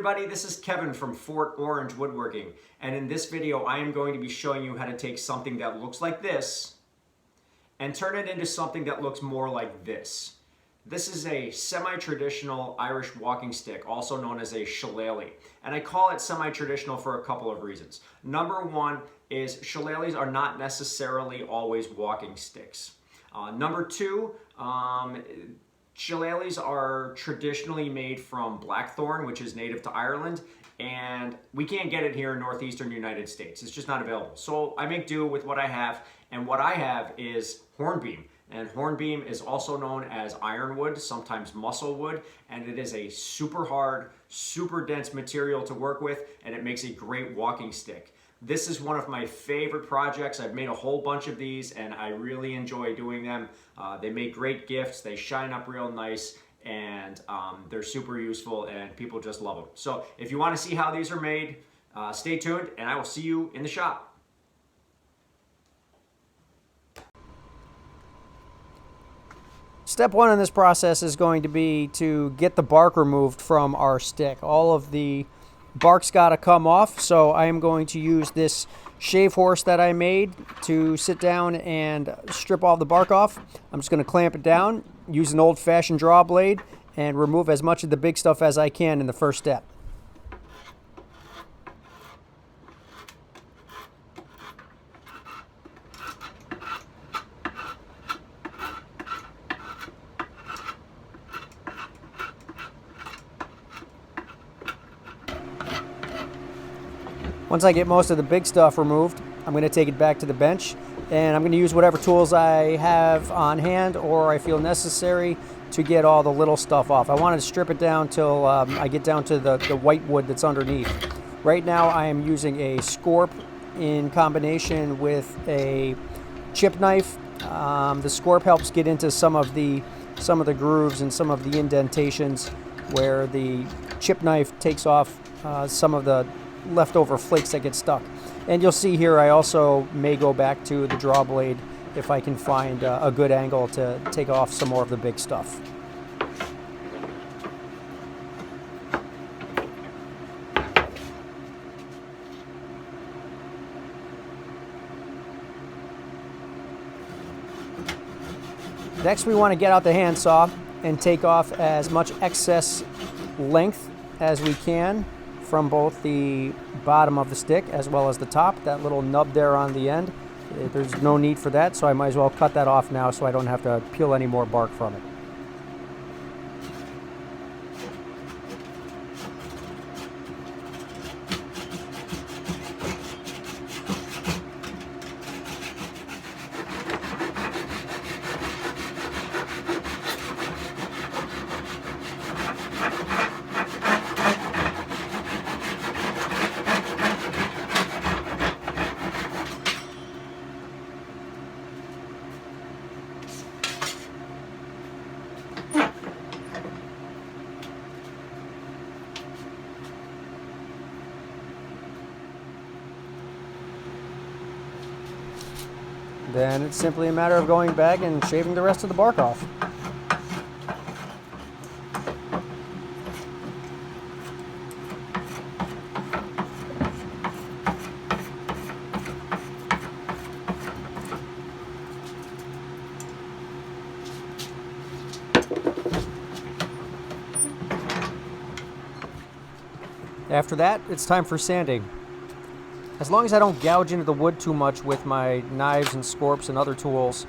everybody, this is Kevin from Fort Orange Woodworking, and in this video I am going to be showing you how to take something that looks like this and turn it into something that looks more like this. This is a semi-traditional Irish walking stick, also known as a shillelagh, and I call it semi-traditional for a couple of reasons. Number one is shillelaghs are not necessarily always walking sticks. Number two, shillelaghs are traditionally made from blackthorn, which is native to Ireland, and we can't get it here in Northeastern United States. It's just not available. So I make do with what I have, and what I have is hornbeam. And hornbeam is also known as ironwood, sometimes musclewood, and it is a super hard, super dense material to work with, and it makes a great walking stick. This is one of my favorite projects. I've made a whole bunch of these and I really enjoy doing them. They make great gifts, they shine up real nice, and they're super useful and people just love them. So if you want to see how these are made, stay tuned and I will see you in the shop. Step one in this process is going to be to get the bark removed from our stick. All of the bark's got to come off, so I am going to use this shave horse that I made to sit down and strip all the bark off. I'm just going to clamp it down, use an old-fashioned draw blade, and remove as much of the big stuff as I can in the first step. Once I get most of the big stuff removed, I'm going to take it back to the bench and I'm going to use whatever tools I have on hand or I feel necessary to get all the little stuff off. I wanted to strip it down till I get down to the white wood that's underneath. Right now I am using a scorp in combination with a chip knife. The scorp helps get into some of the grooves and some of the indentations where the chip knife takes off some of the leftover flakes that get stuck. And you'll see here I also may go back to the draw blade if I can find a good angle to take off some more of the big stuff. Next we want to get out the handsaw and take off as much excess length as we can from both the bottom of the stick as well as the top. That little nub there on the end, there's no need for that, so I might as well cut that off now so I don't have to peel any more bark from it. Then it's simply a matter of going back and shaving the rest of the bark off. After that, it's time for sanding. As long as I don't gouge into the wood too much with my knives and scorps and other tools,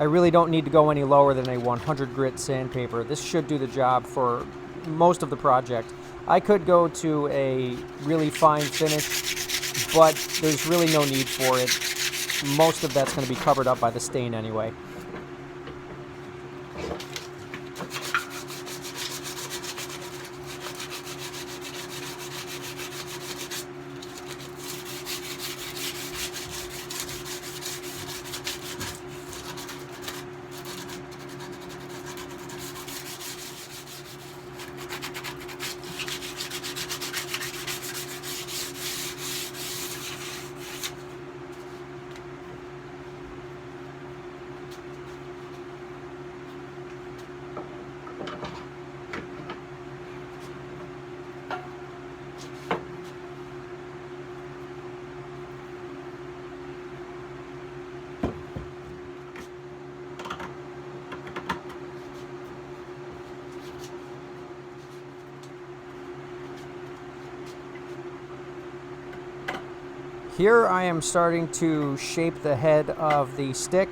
I really don't need to go any lower than a 100 grit sandpaper. This should do the job for most of the project. I could go to a really fine finish, but there's really no need for it. Most of that's going to be covered up by the stain anyway. Here I am starting to shape the head of the stick.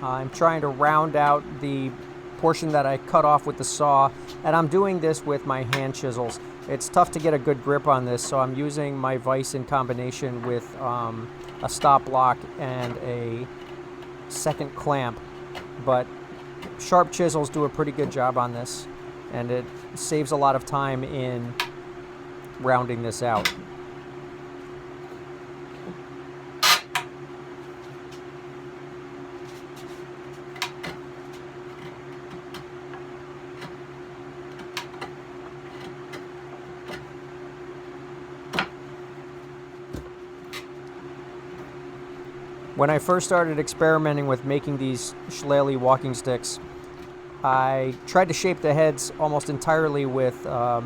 I'm trying to round out the portion that I cut off with the saw, and I'm doing this with my hand chisels. It's tough to get a good grip on this, so I'm using my vise in combination with a stop block and a second clamp, but sharp chisels do a pretty good job on this, and it saves a lot of time in rounding this out. When I first started experimenting with making these Shillelagh walking sticks, I tried to shape the heads almost entirely with a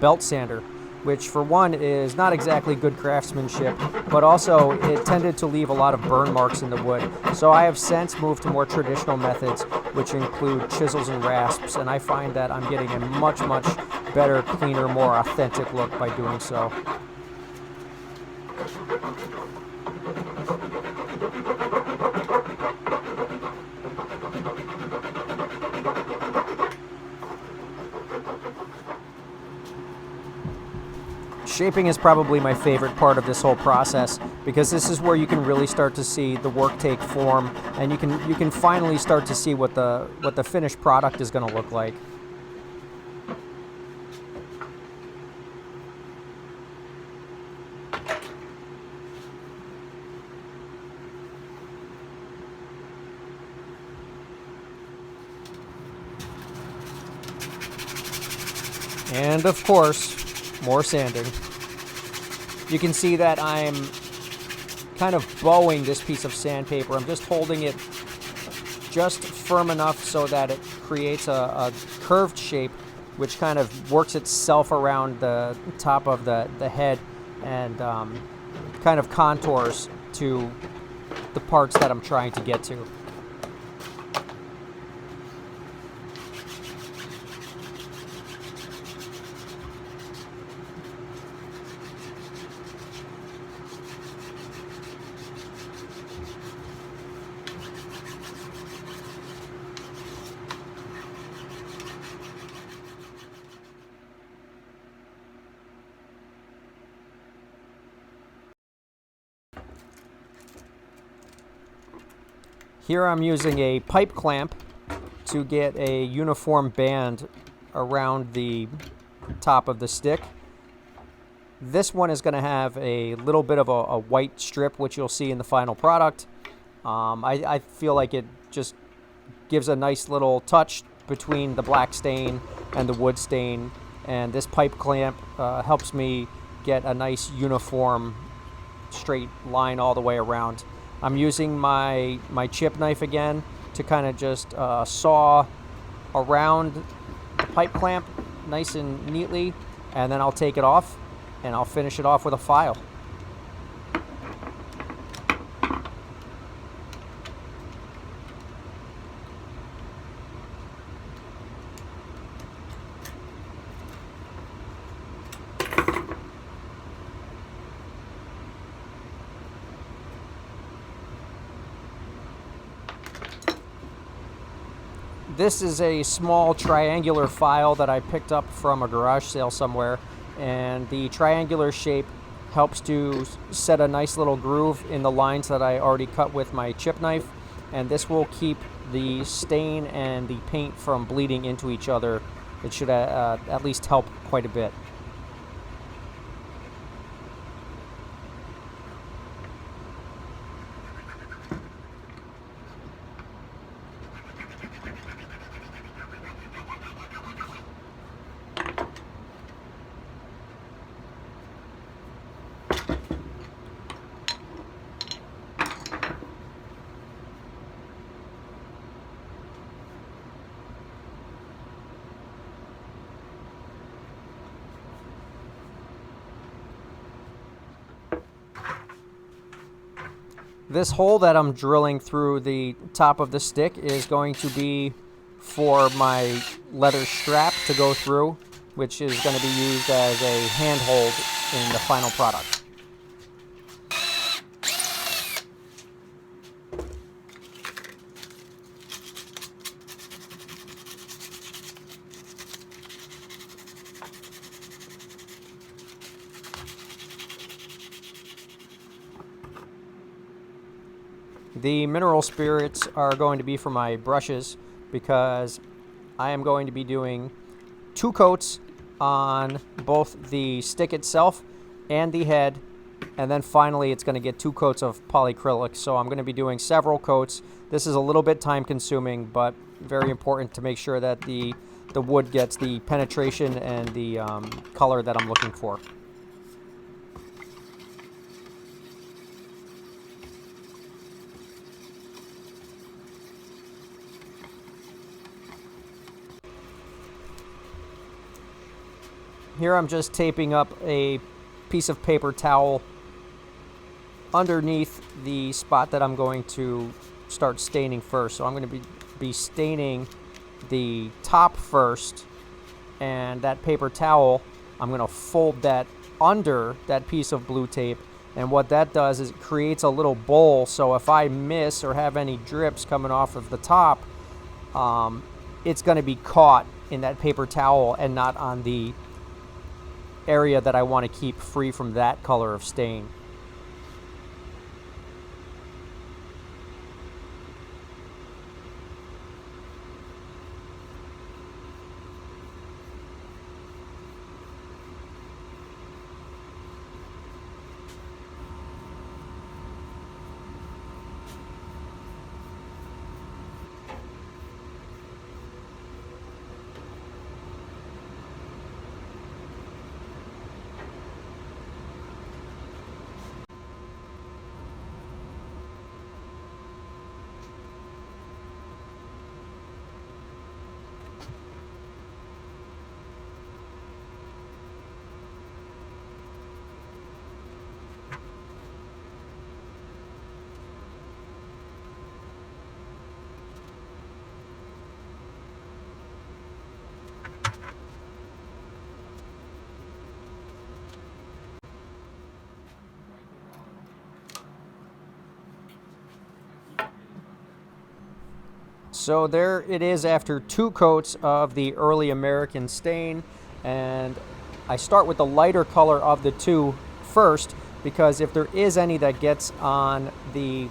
belt sander, which for one is not exactly good craftsmanship, but also it tended to leave a lot of burn marks in the wood. So I have since moved to more traditional methods, which include chisels and rasps, and I find that I'm getting a much, much better, cleaner, more authentic look by doing so. Shaping is probably my favorite part of this whole process, because this is where you can really start to see the work take form, and you can finally start to see what the finished product is going to look like. And of course, more sanding. You can see that I'm kind of bowing this piece of sandpaper. I'm just holding it just firm enough so that it creates a curved shape, which kind of works itself around the top of the head and kind of contours to the parts that I'm trying to get to. Here I'm using a pipe clamp to get a uniform band around the top of the stick. This one is going to have a little bit of a white strip, which you'll see in the final product. I feel like it just gives a nice little touch between the black stain and the wood stain, and this pipe clamp helps me get a nice uniform straight line all the way around. I'm using my chip knife again to kind of just saw around the pipe clamp nice and neatly, and then I'll take it off and I'll finish it off with a file. This is a small triangular file that I picked up from a garage sale somewhere, and the triangular shape helps to set a nice little groove in the lines that I already cut with my chip knife, and this will keep the stain and the paint from bleeding into each other. It should at least help quite a bit. This hole that I'm drilling through the top of the stick is going to be for my leather strap to go through, which is going to be used as a handhold in the final product. The mineral spirits are going to be for my brushes because I am going to be doing 2 coats on both the stick itself and the head, and then finally it's going to get 2 coats of polyacrylic. So I'm going to be doing several coats. This is a little bit time consuming, but very important to make sure that the wood gets the penetration and the color that I'm looking for. Here I'm just taping up a piece of paper towel underneath the spot that I'm going to start staining first. So I'm going to be staining the top first, and that paper towel, I'm going to fold that under that piece of blue tape, and what that does is it creates a little bowl, so if I miss or have any drips coming off of the top, it's going to be caught in that paper towel and not on the area that I want to keep free from that color of stain. So there it is after 2 coats of the early American stain, and I start with the lighter color of the 2 first because if there is any that gets on the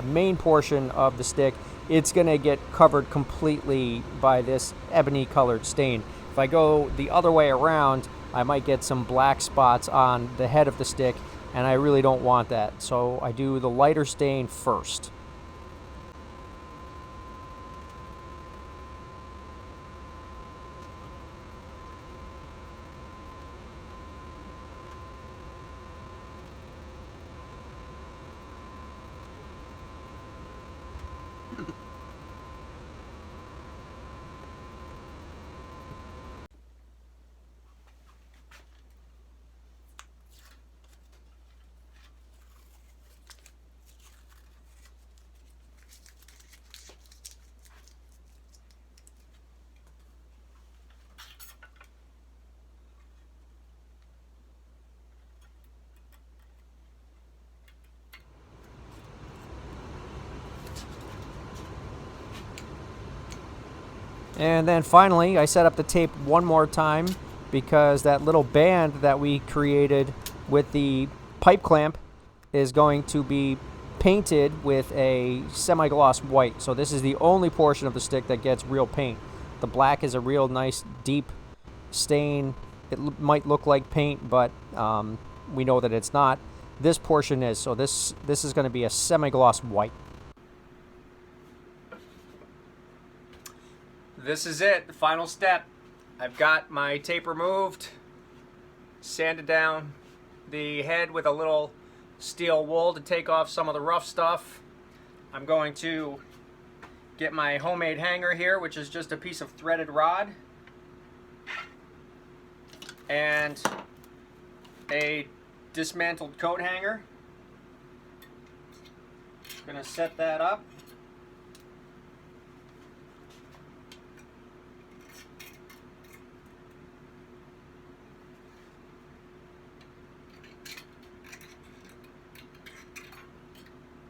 main portion of the stick, it's going to get covered completely by this ebony colored stain. If I go the other way around, I might get some black spots on the head of the stick, and I really don't want that. So I do the lighter stain first. And then finally, I set up the tape one more time because that little band that we created with the pipe clamp is going to be painted with a semi-gloss white. So this is the only portion of the stick that gets real paint. The black is a real nice deep stain. It might look like paint, but we know that it's not. This portion is. So this is going to be a semi-gloss white. This is it, the final step. I've got my tape removed, sanded down the head with a little steel wool to take off some of the rough stuff. I'm going to get my homemade hanger here, which is just a piece of threaded rod, and a dismantled coat hanger. I'm going to set that up.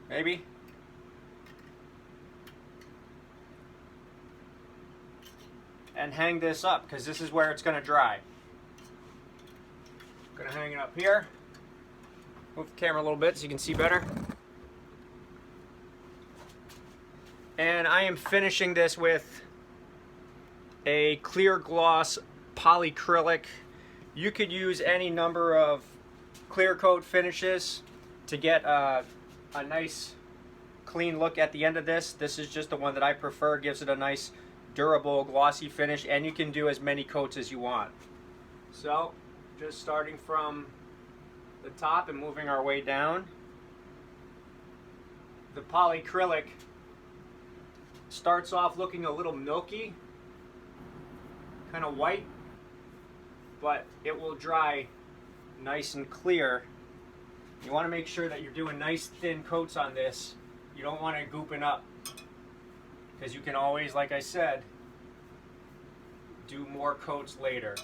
Maybe. And hang this up because this is where it's going to dry. Gonna hang it up here. Move the camera a little bit so you can see better. And I am finishing this with a clear gloss polyacrylic. You could use any number of clear coat finishes to get a nice clean look at the end of this. This is just the one that I prefer. Gives it a nice durable glossy finish, and you can do as many coats as you want. So just starting from the top and moving our way down. The polyacrylic starts off looking a little milky, kind of white, but it will dry nice and clear. You want to make sure that you're doing nice thin coats on this. You don't want it gooping up, because you can always, like I said, do more coats later.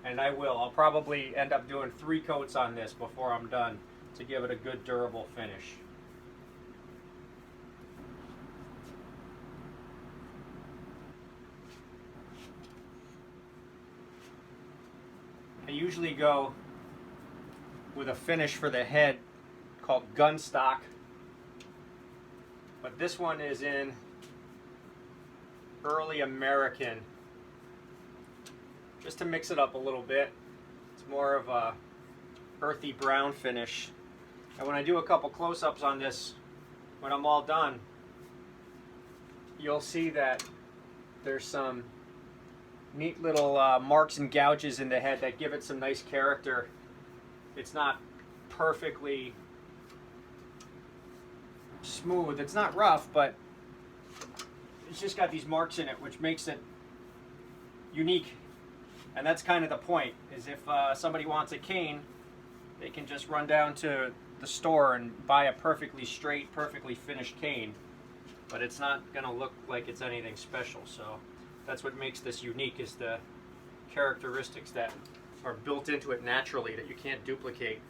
And I will. I'll probably end up doing 3 coats on this before I'm done to give it a good durable finish. I usually go with a finish for the head called gunstock, but this one is in early American, just to mix it up a little bit. It's more of a earthy brown finish. And when I do a couple close-ups on this, when I'm all done, you'll see that there's some neat little marks and gouges in the head that give it some nice character. It's not perfectly smooth. It's not rough, but it's just got these marks in it, which makes it unique. And that's kind of the point, is if somebody wants a cane, they can just run down to the store and buy a perfectly straight, perfectly finished cane. But it's not going to look like it's anything special. So that's what makes this unique, is the characteristics that are built into it naturally that you can't duplicate.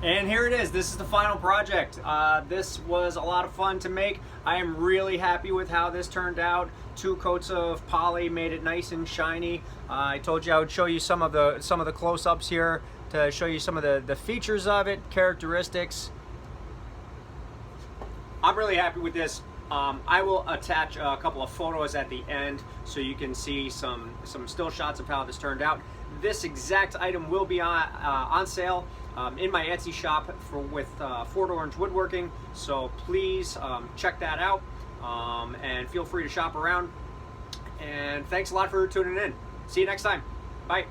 And here it is. This is the final project. This was a lot of fun to make. I am really happy with how this turned out. 2 coats of poly made it nice and shiny. I told you I would show you some of the close-ups here to show you some of the features of it, characteristics. I'm really happy with this. I will attach a couple of photos at the end so you can see some still shots of how this turned out. This exact item will be on sale in my Etsy shop with Fort Orange Woodworking, so please check that out and feel free to shop around. And thanks a lot for tuning in. See you next time. Bye.